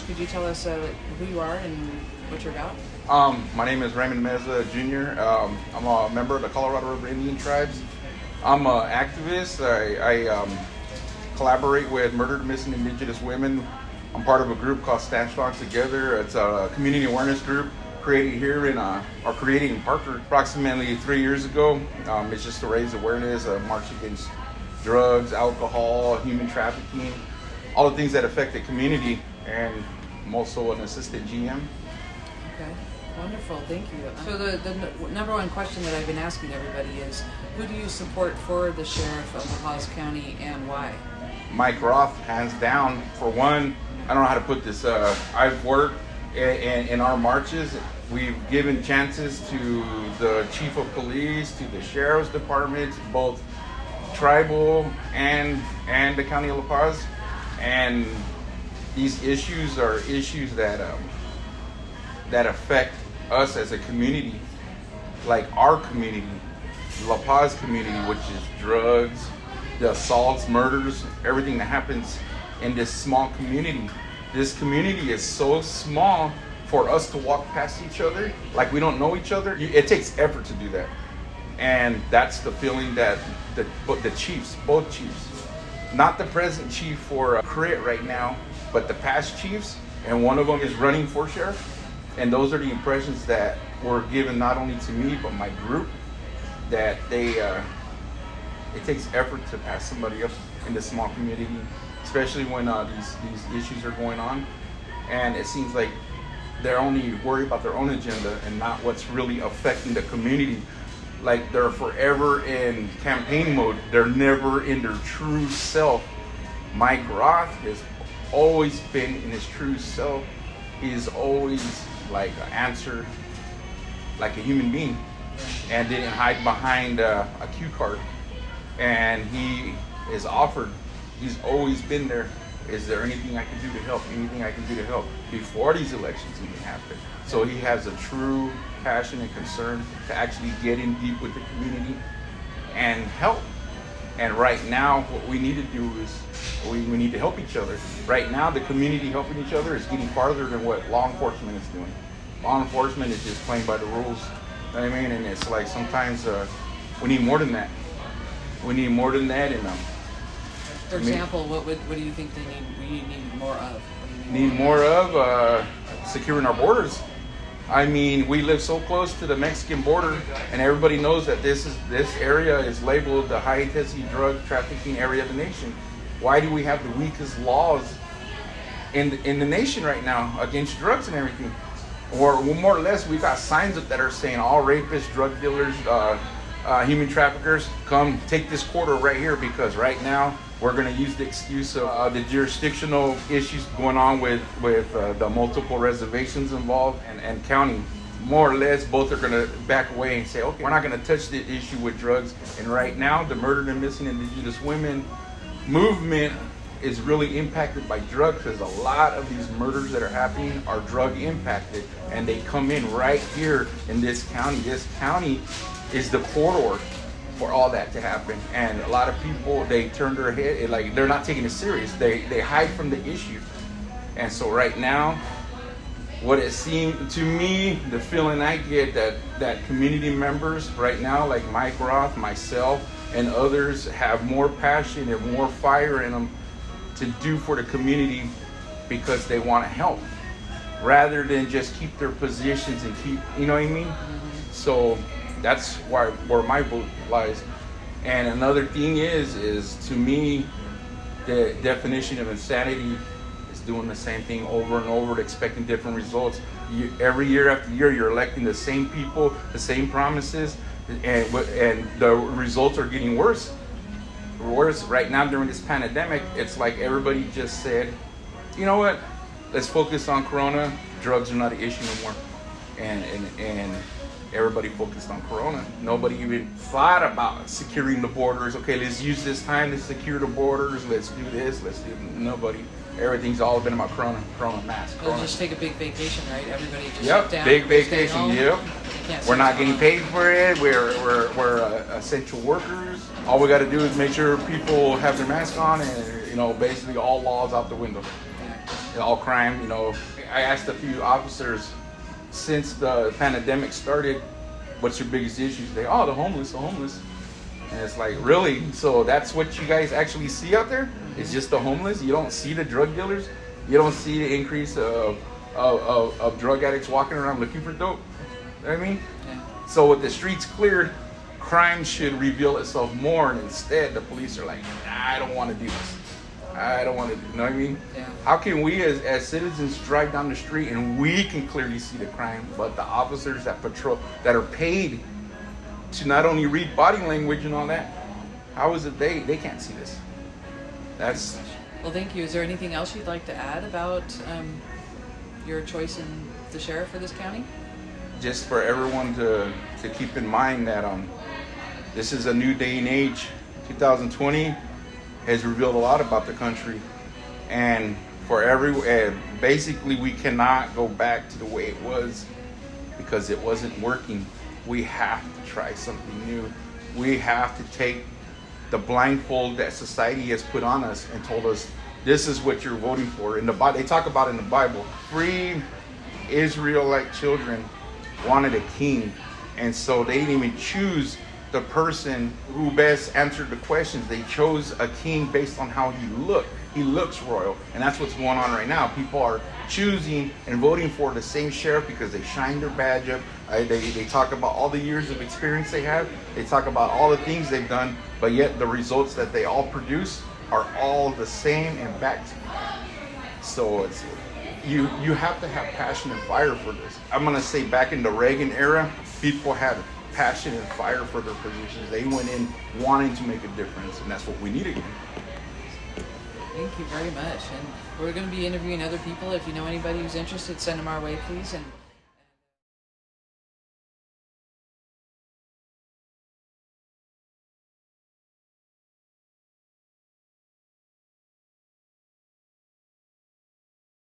Could you tell us who you are and what you're about? My name is Raymond Meza Jr. I'm a member of the Colorado River Indian Tribes. I'm an activist. I collaborate with murdered, missing Indigenous women. I'm part of a group called Stand Strong Together. It's a community awareness group created here created in Parker approximately 3 years ago. It's just to raise awareness, march against drugs, alcohol, human trafficking, all the things that affect the community, and I'm also an assistant GM. Okay, wonderful, thank you. So the number one question that I've been asking everybody is, who do you support for the sheriff of La Paz County and why? Mike Roth, hands down. For one, I don't know how to put this. I've worked in our marches. We've given chances to the chief of police, to the sheriff's department, both tribal and the county of La Paz. And these issues are issues that affect us as a community, like our community, La Paz community, which is drugs, the assaults, murders, everything that happens in this small community. This community is so small for us to walk past each other like we don't know each other. It takes effort to do that. And that's the feeling that the chiefs, both chiefs, not the present chief for Crit right now, but the past chiefs, and one of them is running for sheriff. And those are the impressions that were given not only to me, but my group, that it takes effort to pass somebody up in this small community, especially when these issues are going on. And it seems like they're only worried about their own agenda and not what's really affecting the community. Like, they're forever in campaign mode. They're never in their true self. Mike Roth has always been in his true self. He's always like an answer, like a human being, and didn't hide behind a cue card. And he is offered, he's always been there. Is there anything I can do to help? Anything I can do to help before these elections even happen? So he has a true passion and concern to actually get in deep with the community and help. And right now, what we need to do is we need to help each other. Right now, the community helping each other is getting farther than what law enforcement is doing. Law enforcement is just playing by the rules. You know what I mean? And it's like sometimes we need more than that. We need more than that. And for example, what do you think we need more of? Need more of securing our borders. I mean, we live so close to the Mexican border, and everybody knows that this area is labeled the high-intensity drug trafficking area of the nation. Why do we have the weakest laws in the nation right now against drugs and everything? Or more or less, we've got signs up that are saying all rapists, drug dealers, human traffickers, come take this corridor right here, because right now we're going to use the excuse of the jurisdictional issues going on with the multiple reservations involved and county. More or less, both are going to back away and say, okay, we're not going to touch the issue with drugs. And right now, the murdered and missing Indigenous women movement is really impacted by drugs, because a lot of these murders that are happening are drug impacted, and they come in right here in this county. This county is the corridor for all that to happen, and a lot of people, they turn their head, like they're not taking it serious. They hide from the issue. And so right now, what it seemed to me, the feeling I get, that community members right now, like Mike Roth, myself, and others, have more passion and more fire in them to do for the community because they want to help, rather than just keep their positions and keep, you know what I mean? Mm-hmm. So that's where my vote lies. And another thing is to me, the definition of insanity is doing the same thing over and over, expecting different results. Every year after year, you're electing the same people, the same promises, and the results are getting worse. Worse right now during this pandemic. It's like everybody just said, you know what? Let's focus on Corona. Drugs are not an issue no more, and everybody focused on Corona. Nobody even thought about securing the borders. Okay, let's use this time to secure the borders. Let's do this. Nobody. Everything's all been about Corona mask. Corona. They'll just take a big vacation, right? Everybody just shut down. Big vacation. Yep. We're not getting paid for it. We're essential workers. All we got to do is make sure people have their mask on, and basically all laws out the window. Yeah. all crime. You know, I asked a few officers since the pandemic started, what's your biggest issues? They, oh, the homeless. And it's like, really? So that's what you guys actually see out there? It's just the homeless? You don't see the drug dealers? You don't see the increase of drug addicts walking around looking for dope? You know what I mean? Yeah. So with the streets cleared, crime should reveal itself more, and instead the police are like, nah, I don't want to do this. I don't want to, you know what I mean? Yeah. How can we as citizens drive down the street and we can clearly see the crime, but the officers that patrol, that are paid to not only read body language and all that, how is it they can't see this? That's... Well, thank you. Is there anything else you'd like to add about your choice in the sheriff for this county? Just for everyone to keep in mind that this is a new day and age. 2020 has revealed a lot about the country, and basically we cannot go back to the way it was because it wasn't working. We have to try something new. We have to take the blindfold that society has put on us and told us this is what you're voting for. In the Bible, they talk about in the Bible, free Israelite children wanted a king, and so they didn't even choose the person who best answered the questions. They chose a king based on how he looked. He looks royal, and that's what's going on right now. People are choosing and voting for the same sheriff because they shine their badge up. They talk about all the years of experience they have. They talk about all the things they've done, but yet the results that they all produce are all the same and back to back. So it's you have to have passion and fire for this. I'm gonna say back in the Reagan era, people had passion and fire for their positions. They went in wanting to make a difference, and that's what we need again. Thank you very much. And we're going to be interviewing other people. If you know anybody who's interested, send them our way, please. And